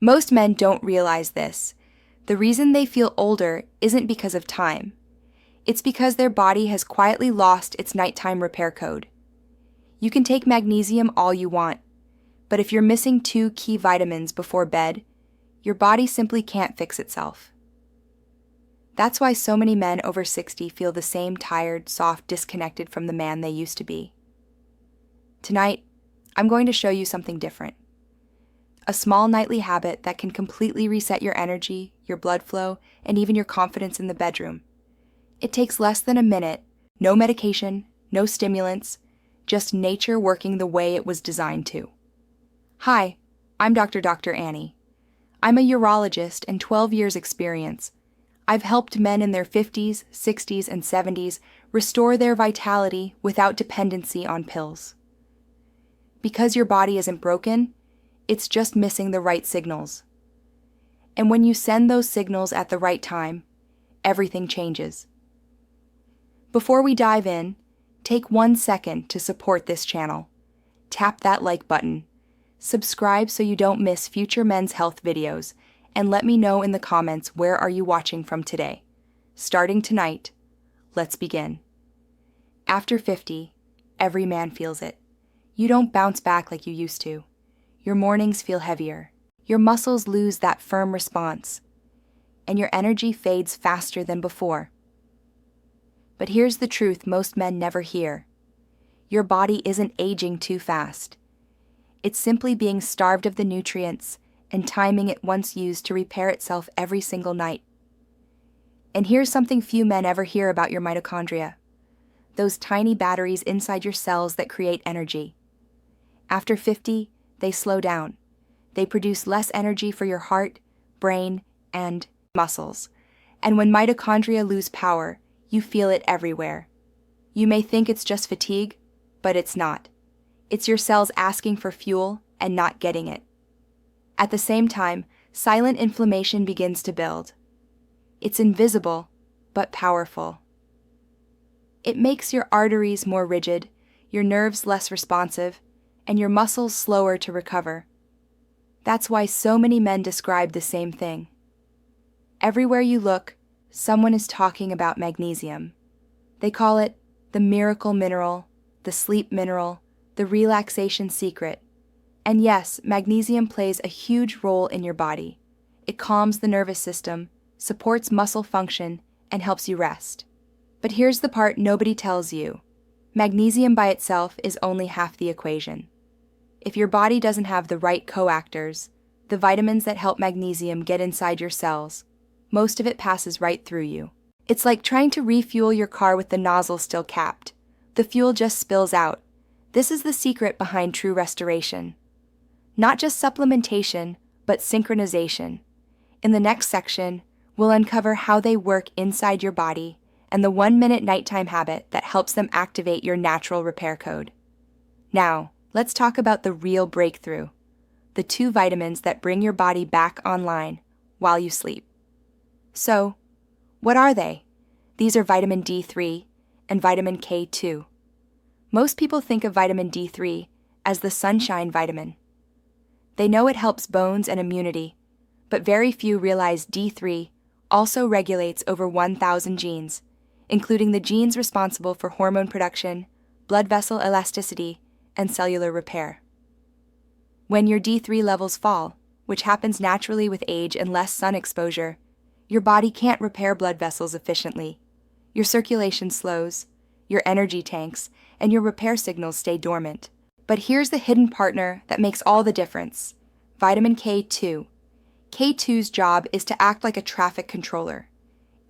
Most men don't realize this. The reason they feel older isn't because of time. It's because their body has quietly lost its nighttime repair code. You can take magnesium all you want, but if you're missing 2 key vitamins before bed, your body simply can't fix itself. That's why so many men over 60 feel the same tired, soft, disconnected from the man they used to be. Tonight, I'm going to show you something different. A small nightly habit that can completely reset your energy, your blood flow, and even your confidence in the bedroom. It takes less than a minute, no medication, no stimulants, just nature working the way it was designed to. Hi, I'm Dr. Annie. I'm a urologist and 12 years experience. I've helped men in their 50s, 60s, and 70s restore their vitality without dependency on pills. Because your body isn't broken, it's just missing the right signals. And when you send those signals at the right time, everything changes. Before we dive in, take 1 second to support this channel. Tap that like button. Subscribe so you don't miss future men's health videos, and let me know in the comments where are you watching from today. Starting tonight, let's begin. After 50, every man feels it. You don't bounce back like you used to. Your mornings feel heavier. Your muscles lose that firm response, and your energy fades faster than before. But here's the truth most men never hear. Your body isn't aging too fast. It's simply being starved of the nutrients and timing it once used to repair itself every single night. And here's something few men ever hear about your mitochondria. Those tiny batteries inside your cells that create energy. After 50, they slow down. They produce less energy for your heart, brain, and muscles. And when mitochondria lose power, you feel it everywhere. You may think it's just fatigue, but it's not. It's your cells asking for fuel and not getting it. At the same time, silent inflammation begins to build. It's invisible, but powerful. It makes your arteries more rigid, your nerves less responsive, and your muscles slower to recover. That's why so many men describe the same thing. Everywhere you look, someone is talking about magnesium. They call it the miracle mineral, the sleep mineral, the relaxation secret. And yes, magnesium plays a huge role in your body. It calms the nervous system, supports muscle function, and helps you rest. But here's the part nobody tells you. Magnesium by itself is only half the equation. If your body doesn't have the right coactors, the vitamins that help magnesium get inside your cells, most of it passes right through you. It's like trying to refuel your car with the nozzle still capped. The fuel just spills out. This is the secret behind true restoration. Not just supplementation, but synchronization. In the next section, we'll uncover how they work inside your body and the 1-minute nighttime habit that helps them activate your natural repair code. Now, let's talk about the real breakthrough, the 2 vitamins that bring your body back online while you sleep. So, what are they? These are vitamin D3 and vitamin K2. Most people think of vitamin D3 as the sunshine vitamin. They know it helps bones and immunity, but very few realize D3 also regulates over 1,000 genes, including the genes responsible for hormone production, blood vessel elasticity, and cellular repair. When your D3 levels fall, which happens naturally with age and less sun exposure, your body can't repair blood vessels efficiently. Your circulation slows, your energy tanks, and your repair signals stay dormant. But here's the hidden partner that makes all the difference: vitamin K2. K2's job is to act like a traffic controller.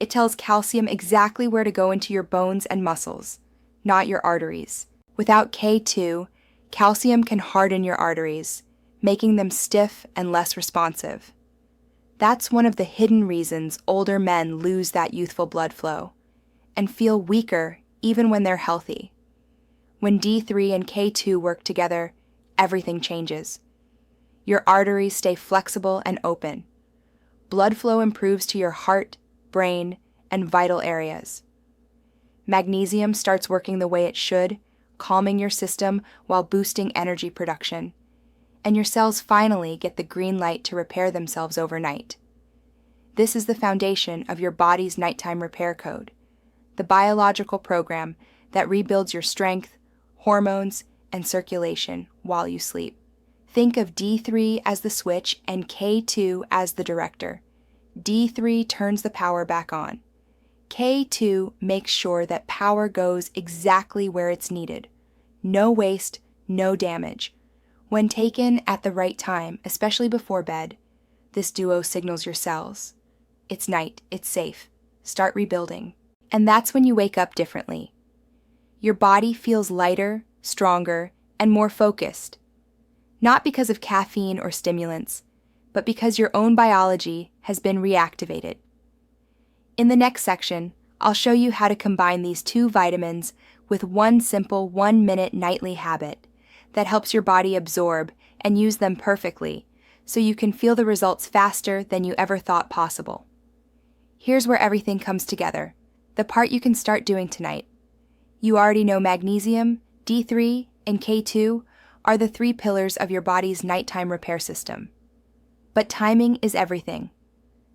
It tells calcium exactly where to go into your bones and muscles, not your arteries. Without K2, calcium can harden your arteries, making them stiff and less responsive. That's one of the hidden reasons older men lose that youthful blood flow and feel weaker even when they're healthy. When D3 and K2 work together, everything changes. Your arteries stay flexible and open. Blood flow improves to your heart, brain, and vital areas. Magnesium starts working the way it should, calming your system while boosting energy production. and your cells finally get the green light to repair themselves overnight. This is the foundation of your body's nighttime repair code, the biological program that rebuilds your strength, hormones, and circulation while you sleep. Think of D3 as the switch and K2 as the director. D3 turns the power back on. K2 makes sure that power goes exactly where it's needed. No waste, no damage. When taken at the right time, especially before bed, this duo signals your cells. It's night, it's safe. Start rebuilding. And that's when you wake up differently. Your body feels lighter, stronger, and more focused. Not because of caffeine or stimulants, but because your own biology has been reactivated. In the next section, I'll show you how to combine these two vitamins with one simple 1-minute nightly habit that helps your body absorb and use them perfectly so you can feel the results faster than you ever thought possible. Here's where everything comes together, the part you can start doing tonight. You already know magnesium, D3, and K2 are the 3 pillars of your body's nighttime repair system. But timing is everything.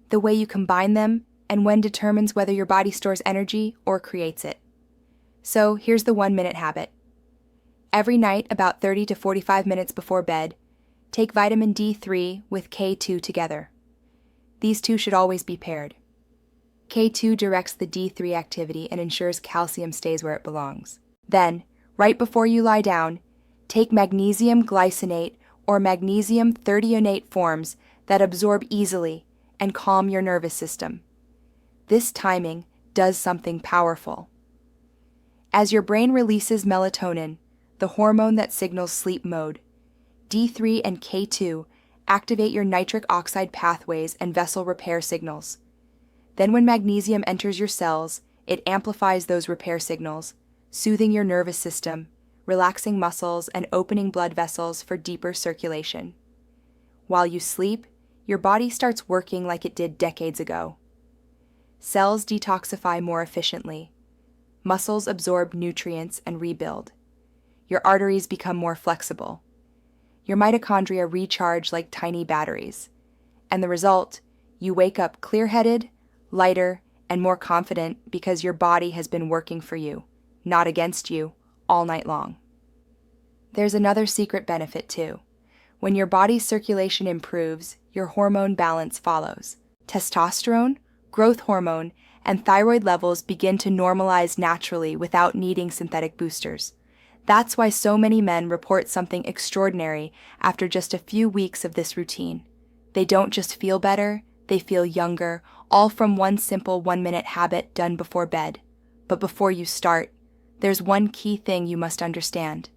The way you combine them and when determines whether your body stores energy or creates it. So here's the 1-minute habit. Every night, about 30 to 45 minutes before bed, take vitamin D3 with K2 together. These two should always be paired. K2 directs the D3 activity and ensures calcium stays where it belongs. Then, right before you lie down, take magnesium glycinate or magnesium threonate forms that absorb easily and calm your nervous system. This timing does something powerful. As your brain releases melatonin, the hormone that signals sleep mode, D3 and K2 activate your nitric oxide pathways and vessel repair signals. Then when magnesium enters your cells, it amplifies those repair signals, soothing your nervous system, relaxing muscles, and opening blood vessels for deeper circulation. While you sleep, your body starts working like it did decades ago. Cells detoxify more efficiently. Muscles absorb nutrients and rebuild. Your arteries become more flexible. Your mitochondria recharge like tiny batteries. And the result, you wake up clear-headed, lighter, and more confident because your body has been working for you, not against you, all night long. There's another secret benefit too. When your body's circulation improves, your hormone balance follows. Testosterone, growth hormone, and thyroid levels begin to normalize naturally without needing synthetic boosters. That's why so many men report something extraordinary after just a few weeks of this routine. They don't just feel better, they feel younger, all from one simple 1-minute habit done before bed. But before you start, there's one key thing you must understand.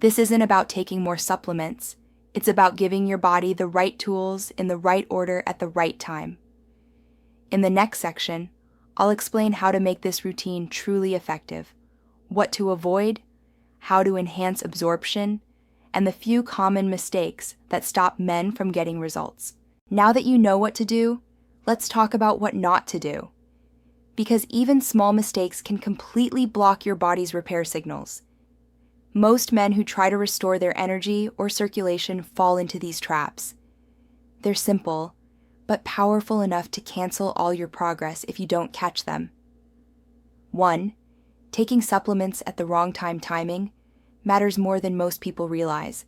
This isn't about taking more supplements. It's about giving your body the right tools in the right order at the right time. In the next section, I'll explain how to make this routine truly effective, what to avoid, how to enhance absorption, and the few common mistakes that stop men from getting results. Now that you know what to do, let's talk about what not to do. Because even small mistakes can completely block your body's repair signals. Most men who try to restore their energy or circulation fall into these traps. They're simple, but powerful enough to cancel all your progress if you don't catch them. 1. Taking supplements at the wrong timing matters more than most people realize.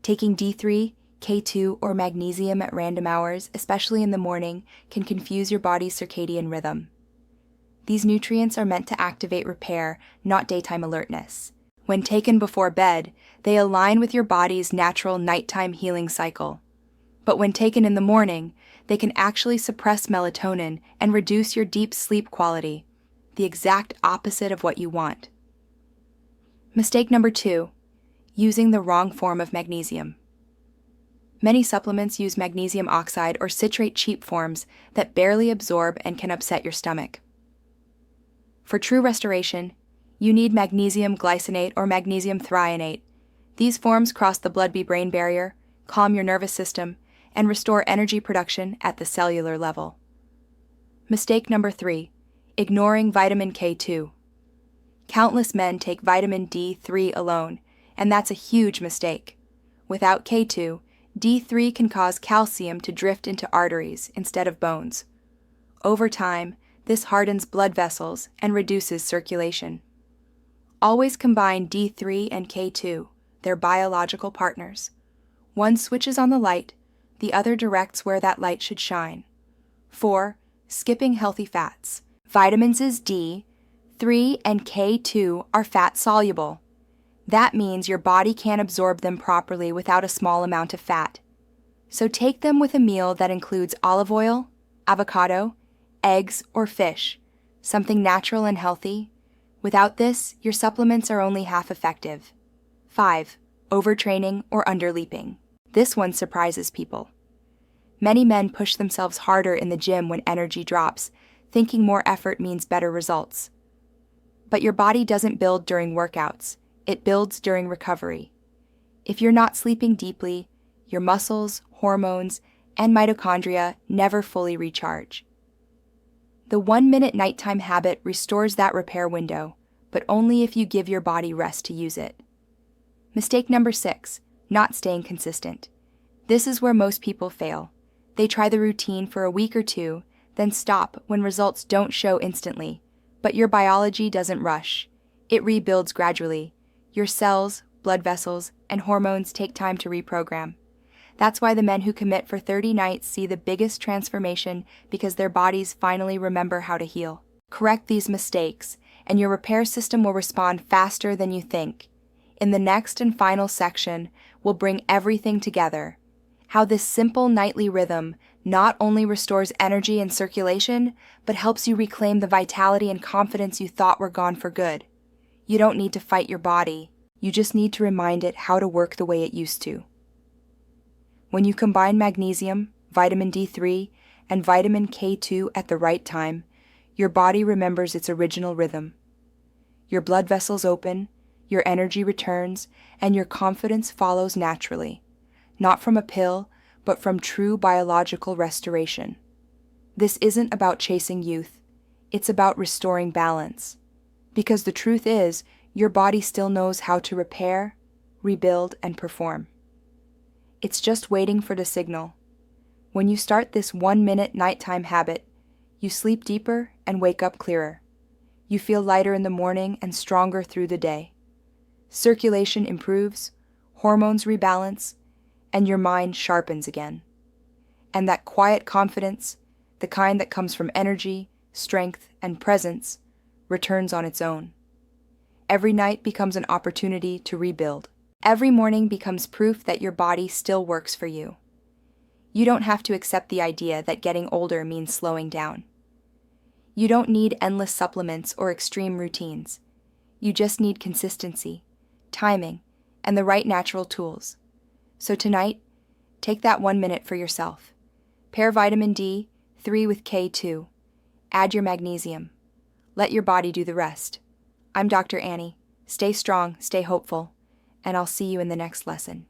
Taking D3, K2, or magnesium at random hours, especially in the morning, can confuse your body's circadian rhythm. These nutrients are meant to activate repair, not daytime alertness. When taken before bed, they align with your body's natural nighttime healing cycle. But when taken in the morning, they can actually suppress melatonin and reduce your deep sleep quality, the exact opposite of what you want. Mistake number 2, using the wrong form of magnesium. Many supplements use magnesium oxide or citrate cheap forms that barely absorb and can upset your stomach. For true restoration, you need magnesium glycinate or magnesium threonate. These forms cross the blood-brain barrier, calm your nervous system, and restore energy production at the cellular level. Mistake number 3, ignoring vitamin K2. Countless men take vitamin D3 alone, and that's a huge mistake. Without K2, D3 can cause calcium to drift into arteries instead of bones. Over time, this hardens blood vessels and reduces circulation. Always combine D3 and K2, their biological partners. One switches on the light, the other directs where that light should shine. 4. Skipping healthy fats. Vitamins D, 3, and K2 are fat-soluble. That means your body can't absorb them properly without a small amount of fat. So take them with a meal that includes olive oil, avocado, eggs, or fish, something natural and healthy. Without this, your supplements are only half effective. 5. Overtraining or underleaping. This one surprises people. Many men push themselves harder in the gym when energy drops, thinking more effort means better results. But your body doesn't build during workouts, it builds during recovery. If you're not sleeping deeply, your muscles, hormones, and mitochondria never fully recharge. The 1-minute nighttime habit restores that repair window, but only if you give your body rest to use it. Mistake number 6, not staying consistent. This is where most people fail. They try the routine for a week or two, then stop when results don't show instantly. But your biology doesn't rush. It rebuilds gradually. Your cells, blood vessels, and hormones take time to reprogram. That's why the men who commit for 30 nights see the biggest transformation, because their bodies finally remember how to heal. Correct these mistakes, and your repair system will respond faster than you think. In the next and final section, we'll bring everything together. How this simple nightly rhythm not only restores energy and circulation, but helps you reclaim the vitality and confidence you thought were gone for good. You don't need to fight your body. You just need to remind it how to work the way it used to. When you combine magnesium, vitamin D3, and vitamin K2 at the right time, your body remembers its original rhythm. Your blood vessels open, your energy returns, and your confidence follows naturally, not from a pill, but from true biological restoration. This isn't about chasing youth, it's about restoring balance. Because the truth is, your body still knows how to repair, rebuild, and perform. It's just waiting for the signal. When you start this 1-minute nighttime habit, you sleep deeper and wake up clearer. You feel lighter in the morning and stronger through the day. Circulation improves, hormones rebalance, and your mind sharpens again. And that quiet confidence, the kind that comes from energy, strength, and presence, returns on its own. Every night becomes an opportunity to rebuild. Every morning becomes proof that your body still works for you. You don't have to accept the idea that getting older means slowing down. You don't need endless supplements or extreme routines. You just need consistency, timing, and the right natural tools. So tonight, take that 1 minute for yourself. Pair vitamin D3 with K2. Add your magnesium. Let your body do the rest. I'm Dr. Annie. Stay strong, stay hopeful, and I'll see you in the next lesson.